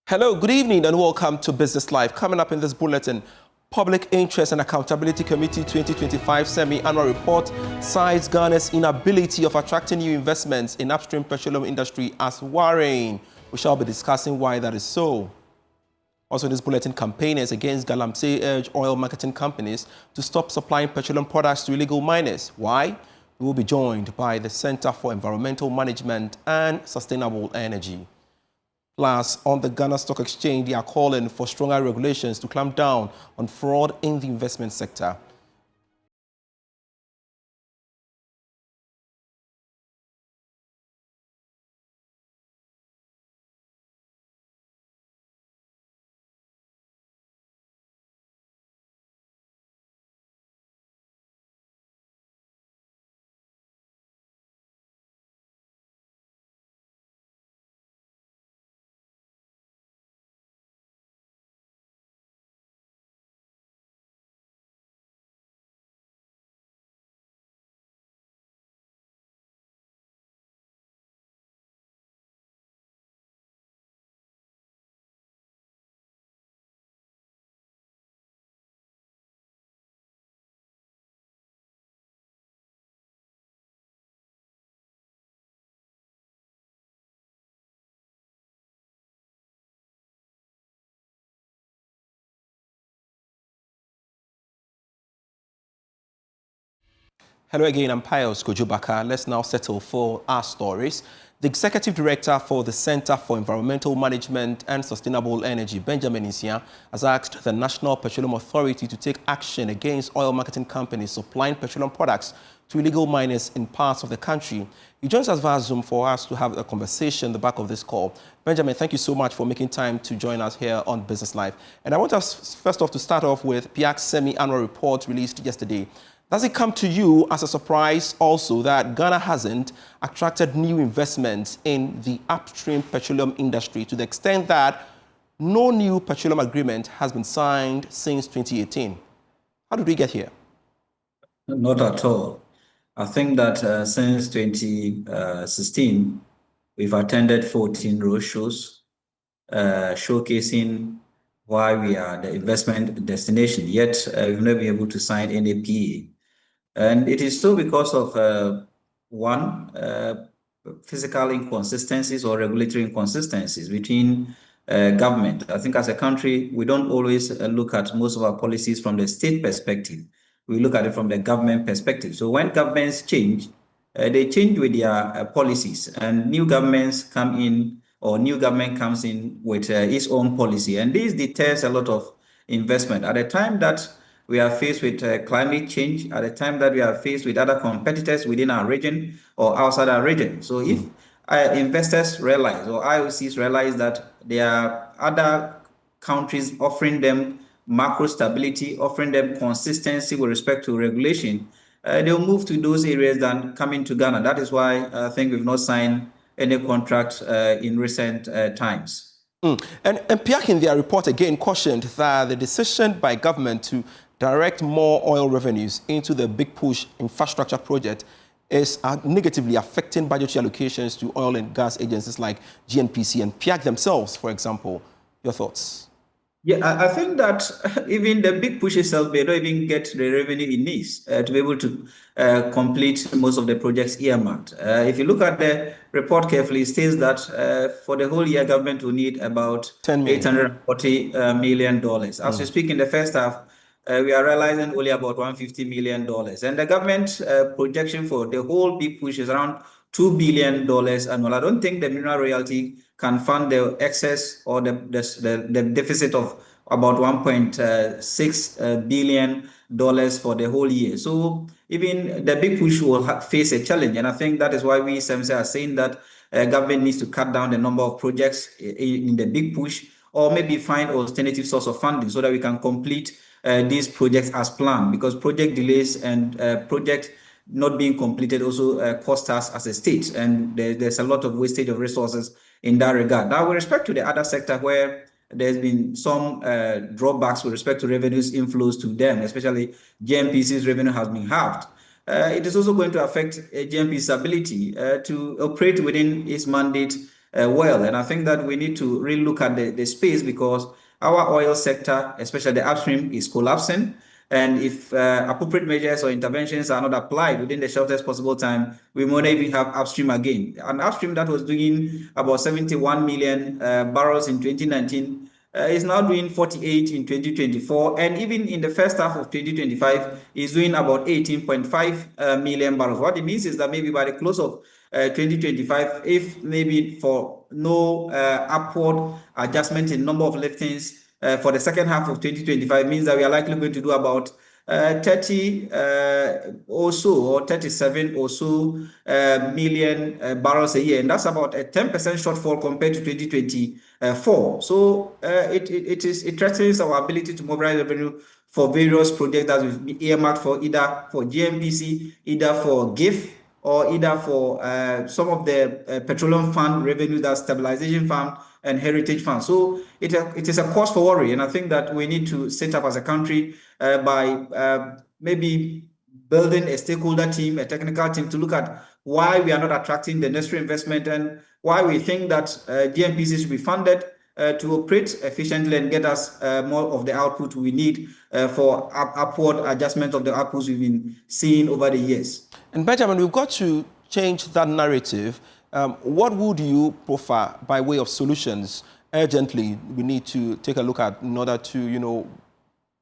Hello, good evening and welcome to Business Live. Coming up in this bulletin, Public Interest and Accountability Committee 2025 Semi-Annual Report cites Ghana's inability of attracting new investments in upstream petroleum industry as worrying. We shall be discussing why that is so. Also in this bulletin, campaigners against Galamsey urge oil marketing companies to stop supplying petroleum products to illegal miners. Why? We will be joined by the Center for Environmental Management and Sustainable Energy. Plus, on the Ghana Stock Exchange, they are calling for stronger regulations to clamp down on fraud in the investment sector. Hello again, I'm Pius Kojubaka. Let's now settle for our stories. The Executive Director for the Center for Environmental Management and Sustainable Energy, Benjamin Isia, has asked the National Petroleum Authority to take action against oil marketing companies supplying petroleum products to illegal miners in parts of the country. He joins us via Zoom for us to have a conversation at the back of this call. Benjamin, thank you so much for making time to join us here on Business Live. And I want us first off to start off with PIAC's semi-annual report released yesterday. Does it come to you as a surprise also that Ghana hasn't attracted new investments in the upstream petroleum industry to the extent that no new petroleum agreement has been signed since 2018? How did we get here? Not at all. I think that since 2016, we've attended 14 roadshows showcasing why we are the investment destination, yet we've never been able to sign any PA. And it is so because of one, physical inconsistencies or regulatory inconsistencies between government. I think as a country, we don't always look at most of our policies from the state perspective. We look at it from the government perspective. So when governments change, they change with their policies, and new governments come in, or new government comes in with its own policy. And this deters a lot of investment. At the time that we are faced with climate change, at the time that we are faced with other competitors within our region or outside our region. So if investors realize, or IOCs realize, that there are other countries offering them macro stability, offering them consistency with respect to regulation, they'll move to those areas than coming to Ghana. That is why I think we've not signed any contract in recent times. And PIAC in their report again cautioned that the decision by government to direct more oil revenues into the Big Push infrastructure project is negatively affecting budgetary allocations to oil and gas agencies like GNPC and PIAC themselves, for example. Your thoughts? Yeah, I think that even the Big Push itself, they don't even get the revenue it needs to be able to complete most of the projects earmarked. If you look at the report carefully, it states that for the whole year, government will need about $840 million. As we speak, in the first half, we are realizing only about $150 million. And the government projection for the whole Big Push is around $2 billion annual. I don't think the mineral royalty can fund the excess or the deficit of about $1.6 billion for the whole year. So even the Big Push will face a challenge. And I think that is why we are saying that government needs to cut down the number of projects in the Big Push, or maybe find alternative source of funding so that we can complete these projects as planned, because project delays and project not being completed also cost us as a state, and there's a lot of wastage of resources in that regard. Now, with respect to the other sector where there's been some drawbacks with respect to revenues inflows to them, especially GNPC's revenue has been halved. It is also going to affect GNPC's ability to operate within its mandate well. And I think that we need to really look at the space, because our oil sector, especially the upstream, is collapsing. And if appropriate measures or interventions are not applied within the shortest possible time, we may not even have upstream again. An upstream that was doing about 71 million barrels in 2019 is now doing 48 in 2024, and even in the first half of 2025 is doing about 18.5 million barrels. What it means is that maybe by the close of 2025, if maybe for no upward adjustment in number of liftings for the second half of 2025, means that we are likely going to do about 30 or so, or 37 or so million barrels a year. And that's about a 10% shortfall compared to 2024. So it threatens our ability to mobilize revenue for various projects that will be earmarked for either for GMPC, either for GIF, or either for some of the petroleum fund revenue, that's stabilization fund and heritage fund. So it is a cause for worry, and I think that we need to set up as a country by maybe building a stakeholder team, a technical team, to look at why we are not attracting the necessary investment, and why we think that GMPC should be funded to operate efficiently and get us more of the output we need for upward adjustment of the outputs we've been seeing over the years. And Benjamin, we've got to change that narrative. What would you prefer by way of solutions urgently we need to take a look at in order to,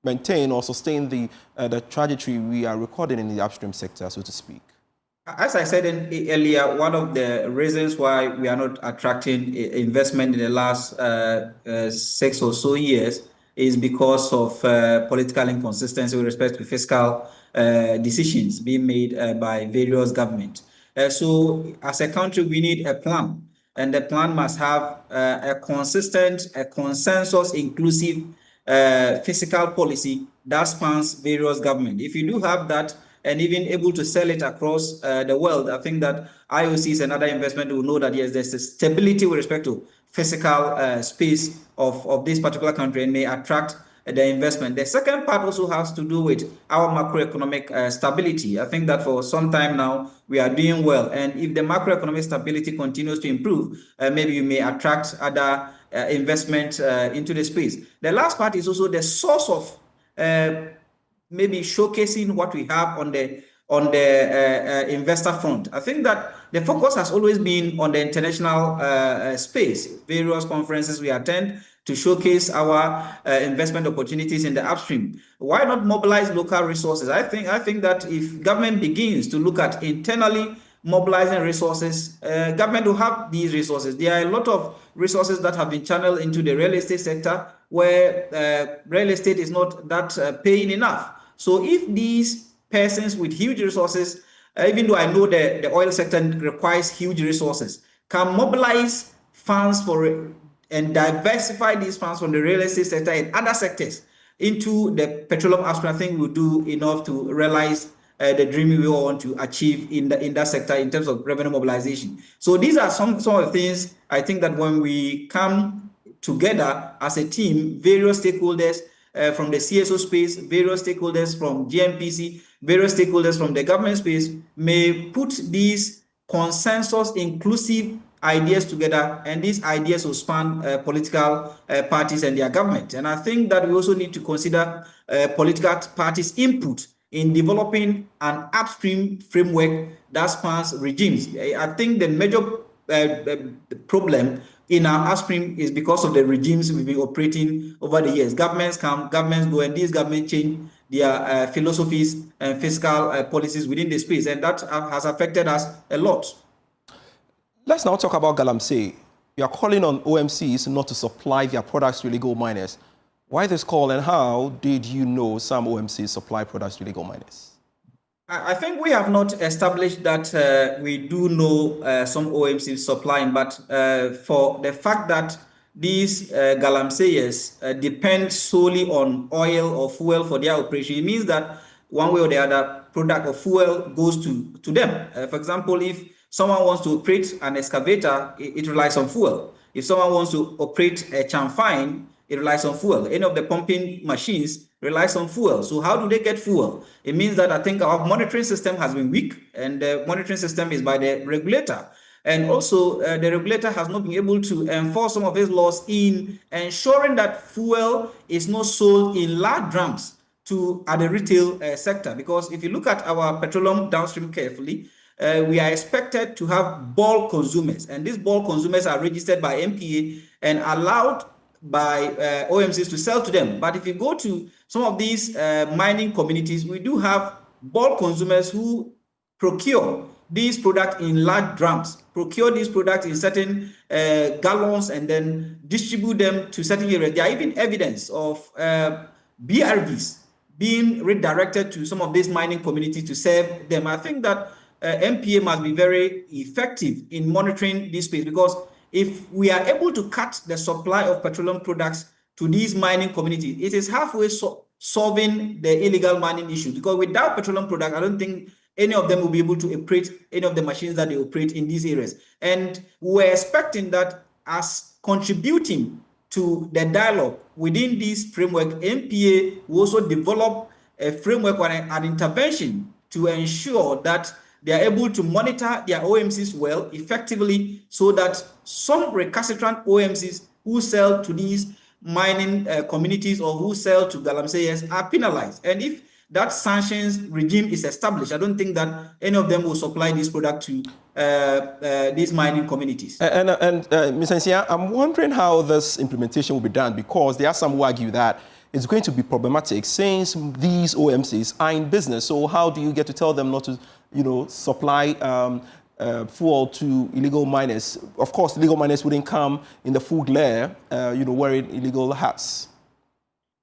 maintain or sustain the trajectory we are recording in the upstream sector, so to speak? As I said earlier, one of the reasons why we are not attracting investment in the last 6 or so years is because of political inconsistency with respect to fiscal decisions being made by various governments. So as a country, we need a plan, and the plan must have a consistent, a consensus inclusive fiscal policy that spans various governments. If you do have that, and even able to sell it across the world, I think that IOCs and other investment will know that yes, there's a stability with respect to physical space of this particular country, and may attract the investment. The second part also has to do with our macroeconomic stability. I think that for some time now, we are doing well. And if the macroeconomic stability continues to improve, maybe you may attract other investment into the space. The last part is also the source of maybe showcasing what we have on the investor front. I think that the focus has always been on the international space, various conferences we attend to showcase our investment opportunities in the upstream. Why not mobilize local resources? I think that if government begins to look at internally mobilizing resources, government will have these resources. There are a lot of resources that have been channeled into the real estate sector, where real estate is not that paying enough. So if these persons with huge resources, even though I know the oil sector requires huge resources, can mobilize funds for and diversify these funds from the real estate sector and other sectors into the petroleum upstream, I think we'll do enough to realize the dream we all want to achieve in that sector in terms of revenue mobilization. So these are some of the things I think that when we come together as a team, various stakeholders from the CSO space, various stakeholders from GMPC, various stakeholders from the government space, may put these consensus inclusive ideas together, and these ideas will span political parties and their government. And I think that we also need to consider political parties' input in developing an upstream framework that spans regimes. I think the major problem in our upstream is because of the regimes we've been operating over the years. Governments come, governments go, and these governments change their philosophies and fiscal policies within the space, and that has affected us a lot. Let's now talk about Galamsey. You are calling on OMCs not to supply their products to illegal miners. Why this call, and how did you know some OMCs supply products to illegal miners? I think we have not established that we do know some OMCs supplying, but for the fact that these galamseyers depend solely on oil or fuel for their operation, it means that one way or the other, product or fuel goes to them. For example, if someone wants to operate an excavator, it relies on fuel. If someone wants to operate a chamfine, it relies on fuel. Any of the pumping machines relies on fuel. So how do they get fuel? It means that I think our monitoring system has been weak, and the monitoring system is by the regulator. And also, the regulator has not been able to enforce some of his laws in ensuring that fuel is not sold in large drums at the retail sector. Because if you look at our petroleum downstream carefully, we are expected to have bulk consumers, and these bulk consumers are registered by MPA and allowed by OMCs to sell to them. But if you go to some of these mining communities, we do have bulk consumers who procure these products in large drums, procure these products in certain gallons, and then distribute them to certain areas. There are even evidence of BRVs being redirected to some of these mining communities to serve them. I think that MPA must be very effective in monitoring this space, because if we are able to cut the supply of petroleum products to these mining communities, it is halfway solving the illegal mining issue. Because without petroleum products, I don't think any of them will be able to operate any of the machines that they operate in these areas. And we're expecting that as contributing to the dialogue within this framework, MPA will also develop a framework or an intervention to ensure that they are able to monitor their OMCs well, effectively, so that some recalcitrant OMCs who sell to these mining communities or who sell to galamseyers are penalized. And if that sanctions regime is established, I don't think that any of them will supply this product to these mining communities. And Ms. Nsia, I'm wondering how this implementation will be done, because there are some who argue that it's going to be problematic since these OMCs are in business. So how do you get to tell them not to, supply fuel to illegal miners? Of course, illegal miners wouldn't come in the food layer, wearing illegal hats.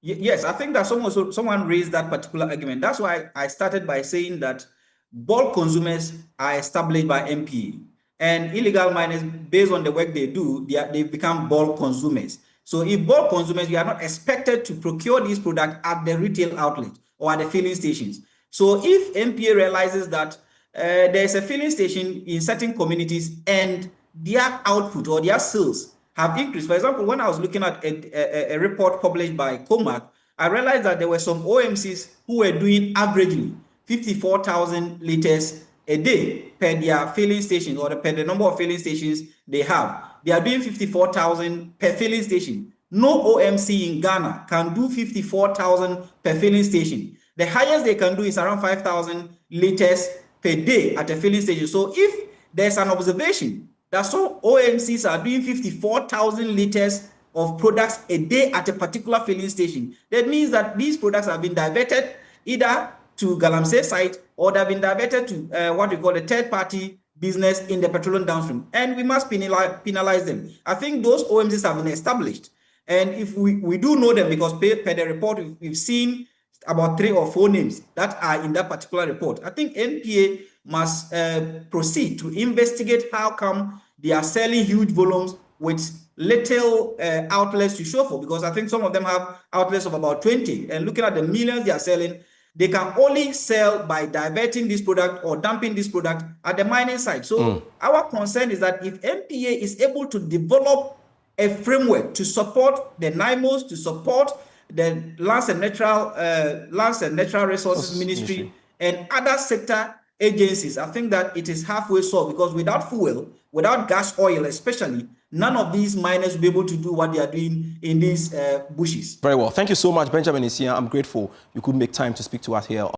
Yes, I think that someone raised that particular argument. That's why I started by saying that bulk consumers are established by MPA, and illegal miners, based on the work they do, they become bulk consumers. So if bulk consumers, you are not expected to procure these products at the retail outlet or at the filling stations. So if MPA realizes that there's a filling station in certain communities and their output or their sales have increased. For example, when I was looking at a report published by COMAC, I realized that there were some OMCs who were doing averagely 54,000 liters a day per their filling stations, or per the number of filling stations they have. They are doing 54,000 per filling station. No OMC in Ghana can do 54,000 per filling station. The highest they can do is around 5,000 liters per day at a filling station. So if there's an observation that some OMCs are doing 54,000 liters of products a day at a particular filling station, that means that these products have been diverted either to galamsey site, or they've been diverted to what we call a third-party business in the petroleum downstream, and we must penalize them. I think those OMCs have been established, and if we do know them, because per the report we've seen about 3 or 4 names that are in that particular report. I think MPA must proceed to investigate how come they are selling huge volumes with little outlets to show for, because I think some of them have outlets of about 20, and looking at the millions they are selling, they can only sell by diverting this product or dumping this product at the mining site. So our concern is that if MPA is able to develop a framework to support the NIMOs, to support the Lands and Natural Resources Ministry and other sector agencies, I think that it is halfway solved, because without fuel, without gas oil especially, none of these miners will be able to do what they are doing in these bushes. Very well. Thank you so much, Benjamin Nsia. I'm grateful you could make time to speak to us here.